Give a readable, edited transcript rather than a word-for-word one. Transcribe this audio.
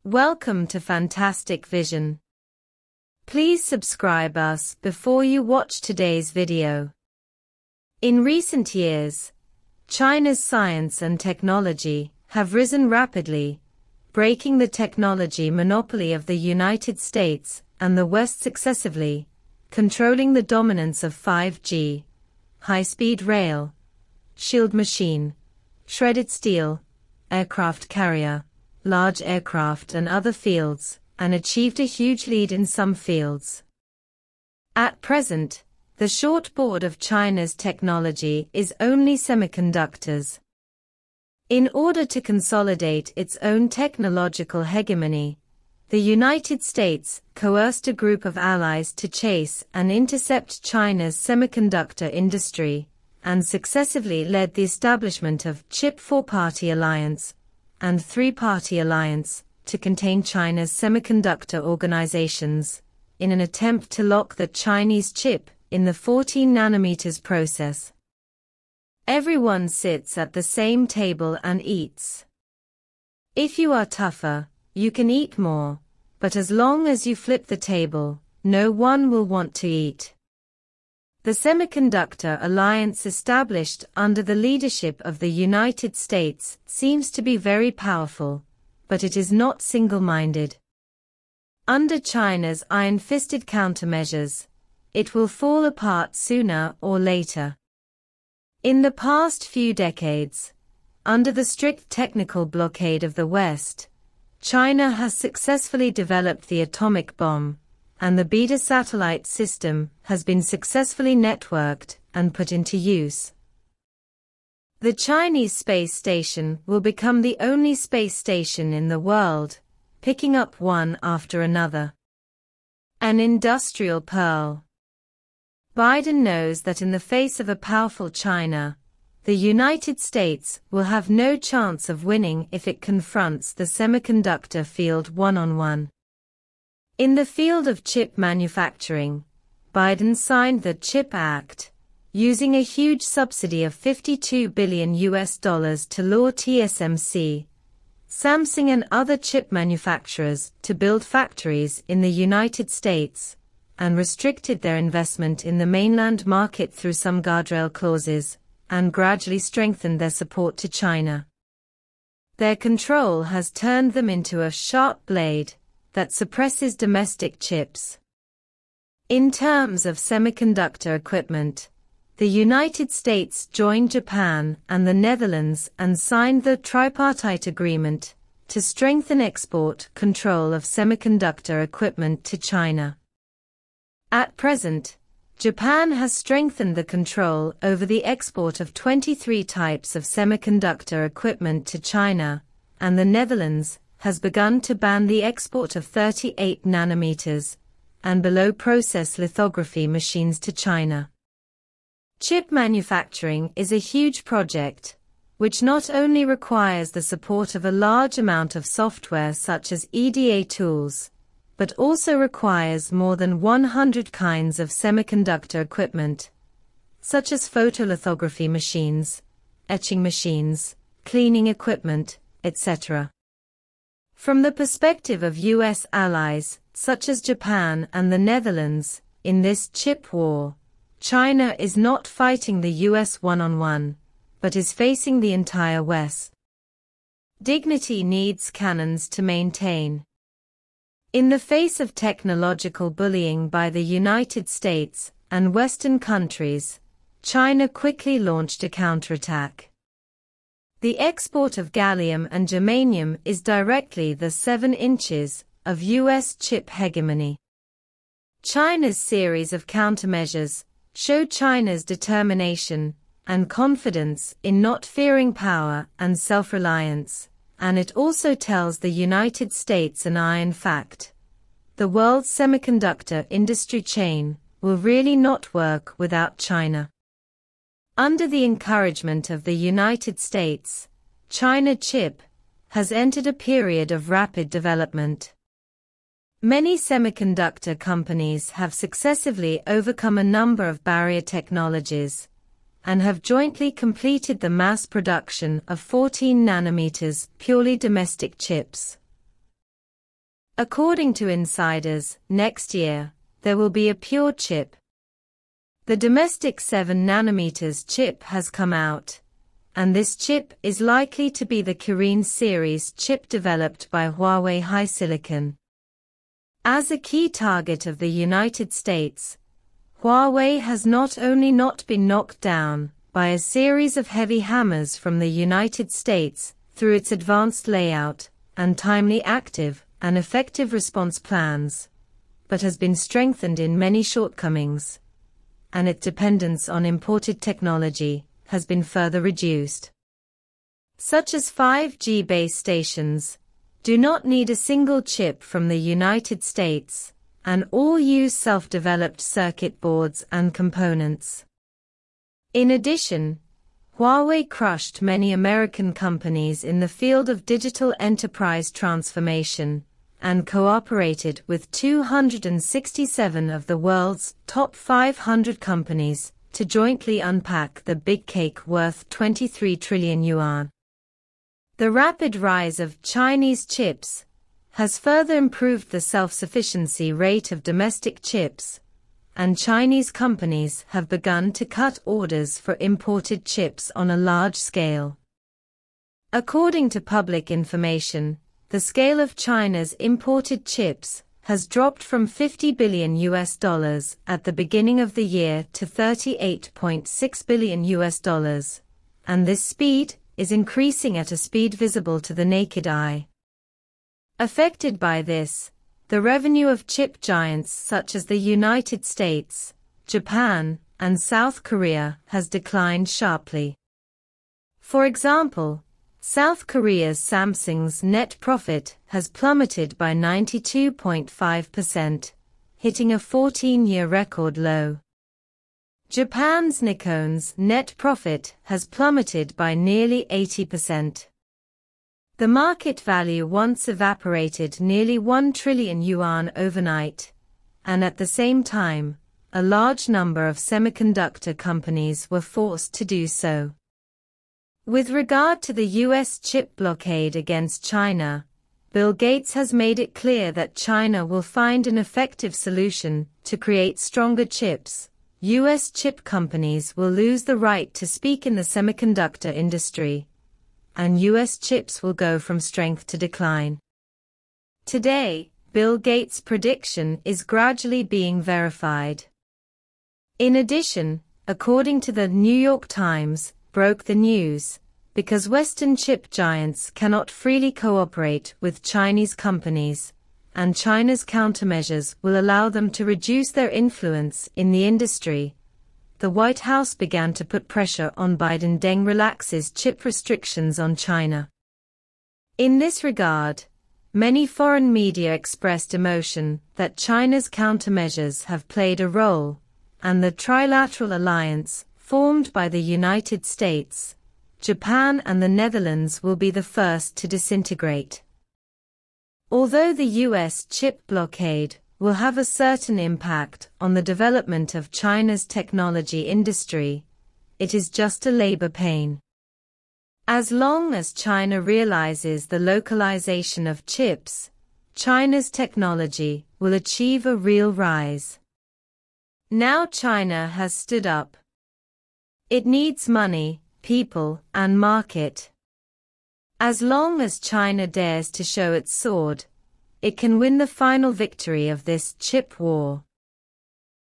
Welcome to Fantastic Vision. Please subscribe us before you watch today's video. In recent years, China's science and technology have risen rapidly, breaking the technology monopoly of the United States and the West successively, controlling the dominance of 5G, high-speed rail, shield machine, shredded steel, aircraft carrier, large aircraft and other fields, and achieved a huge lead in some fields. At present, the shortboard of China's technology is only semiconductors. In order to consolidate its own technological hegemony, the United States coerced a group of allies to chase and intercept China's semiconductor industry, and successively led the establishment of Chip Four-Party Alliance and Three-Party Alliance to contain China's semiconductor organizations, in an attempt to lock the Chinese chip in the 14 nanometers process. Everyone sits at the same table and eats. If you are tougher, you can eat more, but as long as you flip the table, no one will want to eat. The Semiconductor Alliance established under the leadership of the United States seems to be very powerful, but it is not single-minded. Under China's iron-fisted countermeasures, it will fall apart sooner or later. In the past few decades, under the strict technical blockade of the West, China has successfully developed the atomic bomb, and the Beta satellite system has been successfully networked and put into use. The Chinese space station will become the only space station in the world, picking up one after another. An industrial pearl. Biden knows that in the face of a powerful China, the United States will have no chance of winning if it confronts the semiconductor field one-on-one. In the field of chip manufacturing, Biden signed the CHIP Act, using a huge subsidy of $52 billion to lure TSMC, Samsung and other chip manufacturers to build factories in the United States, and restricted their investment in the mainland market through some guardrail clauses, and gradually strengthened their support to China. Their control has turned them into a sharp blade that suppresses domestic chips. In terms of semiconductor equipment, the United States joined Japan and the Netherlands and signed the tripartite agreement to strengthen export control of semiconductor equipment to China. At present, Japan has strengthened the control over the export of 23 types of semiconductor equipment to China, and the Netherlands has begun to ban the export of 38 nanometers and below process lithography machines to China. Chip manufacturing is a huge project, which not only requires the support of a large amount of software such as EDA tools, but also requires more than 100 kinds of semiconductor equipment, such as photolithography machines, etching machines, cleaning equipment, etc. From the perspective of U.S. allies, such as Japan and the Netherlands, in this chip war, China is not fighting the U.S. one-on-one, but is facing the entire West. Dignity needs cannons to maintain. In the face of technological bullying by the United States and Western countries, China quickly launched a counterattack. The export of gallium and germanium is directly the 7 inches of U.S. chip hegemony. China's series of countermeasures show China's determination and confidence in not fearing power and self-reliance, and it also tells the United States an iron fact: the world's semiconductor industry chain will really not work without China. Under the encouragement of the United States, China chip has entered a period of rapid development. Many semiconductor companies have successively overcome a number of barrier technologies and have jointly completed the mass production of 14 nanometers purely domestic chips. According to insiders, next year, there will be a pure chip. The domestic 7 nanometers chip has come out, and this chip is likely to be the Kirin series chip developed by Huawei HiSilicon. As a key target of the United States, Huawei has not only not been knocked down by a series of heavy hammers from the United States through its advanced layout and timely active and effective response plans, but has been strengthened in many shortcomings, and its dependence on imported technology has been further reduced. Such as 5G base stations do not need a single chip from the United States, and all use self-developed circuit boards and components. In addition, Huawei crushed many American companies in the field of digital enterprise transformation and cooperated with 267 of the world's top 500 companies to jointly unpack the big cake worth 23 trillion yuan. The rapid rise of Chinese chips has further improved the self-sufficiency rate of domestic chips, and Chinese companies have begun to cut orders for imported chips on a large scale. According to public information, the scale of China's imported chips has dropped from $50 billion at the beginning of the year to $38.6 billion, and this speed is increasing at a speed visible to the naked eye. Affected by this, the revenue of chip giants such as the United States, Japan, and South Korea has declined sharply. For example, South Korea's Samsung's net profit has plummeted by 92.5%, hitting a 14-year record low. Japan's Nikon's net profit has plummeted by nearly 80%. The market value once evaporated nearly 1 trillion yuan overnight, and at the same time, a large number of semiconductor companies were forced to do so. With regard to the US chip blockade against China, Bill Gates has made it clear that China will find an effective solution to create stronger chips. US chip companies will lose the right to speak in the semiconductor industry, and US chips will go from strength to decline. Today, Bill Gates' prediction is gradually being verified. In addition, according to the New York Times, broke the news, because Western chip giants cannot freely cooperate with Chinese companies, and China's countermeasures will allow them to reduce their influence in the industry. The White House began to put pressure on Biden. Deng relaxes chip restrictions on China. In this regard, many foreign media expressed emotion that China's countermeasures have played a role, and the trilateral alliance, formed by the United States, Japan and the Netherlands, will be the first to disintegrate. Although the US chip blockade will have a certain impact on the development of China's technology industry, it is just a labor pain. As long as China realizes the localization of chips, China's technology will achieve a real rise. Now China has stood up. It needs money, people, and market. As long as China dares to show its sword, it can win the final victory of this chip war.